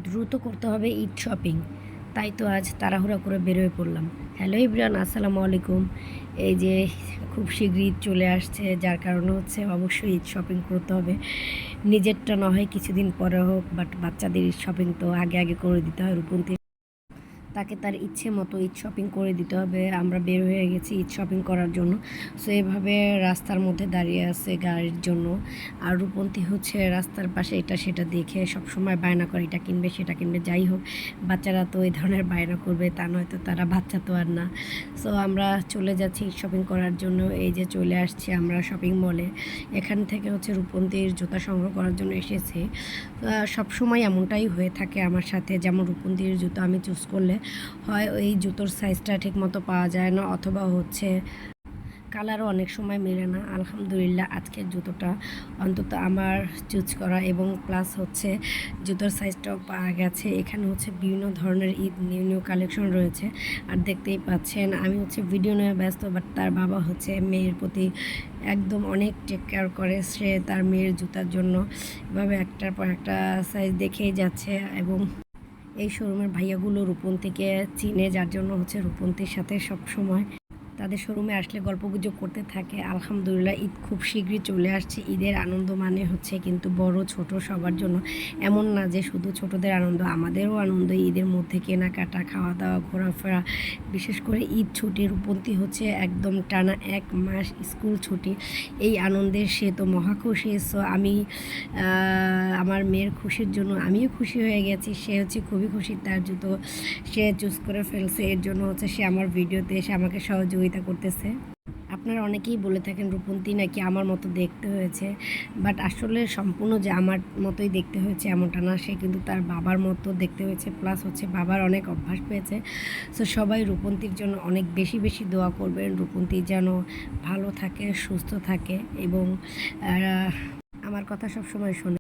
দ্রুত করতে হবে ঈদ শপিং। তাই তো আজ তাড়াহুড়া করে বের হয়ে পড়লাম। হ্যালো এভরিওয়ান, আসসালামু আলাইকুম। এই যে খুব শীঘ্রই ঈদ চলে আসছে, যার কারণে হচ্ছে অবশ্যই ঈদ শপিং করতে হবে। নিজেরটা না হয় কিছুদিন পরে হোক, বাট বাচ্চাদের ঈদ শপিং তো আগে আগে করে দিতে হয়। রূপন্তী তাকে তার ইচ্ছে মতো ঈদ শপিং করে দিতে হবে। আমরা বের হয়ে গেছি ঈদ শপিং করার জন্য। সো এভাবে রাস্তার মধ্যে দাঁড়িয়ে আছে গাড়ির জন্য। আর রূপন্তী হচ্ছে রাস্তার পাশে এটা সেটা দেখে সবসময় বায়না করে, এটা কিনবে সেটা কিনবে। যাই হোক, বাচ্চারা তো এই ধরনের বায়না করবে, তা নয়তো তারা বাচ্চা তো আর না। সো আমরা চলে যাচ্ছি ঈদ শপিং করার জন্য। এই যে চলে আসছি আমরা শপিং মলে। এখান থেকে হচ্ছে রূপন্তীর জুতা সংগ্রহ করার জন্য এসেছি। সবসময় এমনটাই হয়ে থাকে আমার সাথে, যেমন রূপন্তীর জুতো আমি চুজ করলে হয় ওই জুতোর সাইজটা ঠিকমতো পাওয়া যায় না, অথবা হচ্ছে কালারও অনেক সময় মেলে না। আলহামদুলিল্লাহ আজকের জুতোটা অন্তত আমার চুজ করা, এবং প্লাস হচ্ছে জুতোর সাইজটাও পাওয়া গেছে। এখানে হচ্ছে বিভিন্ন ধরনের ঈদ নিউ নিউ কালেকশন রয়েছে। আর দেখতেই পাচ্ছেন আমি হচ্ছে ভিডিও নিয়ে ব্যস্ত, বাট তার বাবা হচ্ছে মেয়ের প্রতি একদম অনেক টেক কেয়ার করে। সে তার মেয়ের জুতার জন্য এভাবে একটার পর একটা সাইজ দেখেই যাচ্ছে। এবং এই শোরুমের ভাইয়াগুলো রূপন্তীকে চিনে, যার জন্য হচ্ছে রূপন্তীর সাথে সব সময় তাদের শোরুমে আসলে গল্পগুজব করতে থাকে। আলহামদুলিল্লাহ ঈদ খুব শীঘ্রই চলে আসছে। ঈদের আনন্দ মানে হচ্ছে কিন্তু বড় ছোট সবার জন্য। এমন না যে শুধু ছোটদের আনন্দ, আমাদেরও আনন্দ। ঈদের মধ্যে কেনাকাটা, খাওয়া দাওয়া, ঘোরাফেরা, বিশেষ করে ঈদ ছুটি। রূপন্তী হচ্ছে একদম টানা 1 মাস স্কুল ছুটি। এই আনন্দের সে তো মহা খুশি। সো আমি আমার মেয়ের খুশির জন্য আমিও খুশি হয়ে গেছি। সে হচ্ছে খুবই খুশি, তার জুতো সে চুজ করে ফেলছে। এর জন্য হচ্ছে সে আমার ভিডিওতে এসে আমাকে সহযোগিতা করতেছে। আপনারা অনেকেই বলে থাকেন রূপন্তী নাকি আমার মতো দেখতে হয়েছে, বাট আসলে সম্পূর্ণ যে আমার মতোই দেখতে হয়েছে এমনটা না। সে কিন্তু তার বাবার মতো দেখতে হয়েছে, প্লাস হচ্ছে বাবার অনেক অভ্যাস পেয়েছে। সো সবাই রূপন্তীর জন্য অনেক বেশি বেশি দোয়া করবেন, রূপন্তী যেন ভালো থাকে, সুস্থ থাকে, এবং আমার কথা সবসময় শোনে।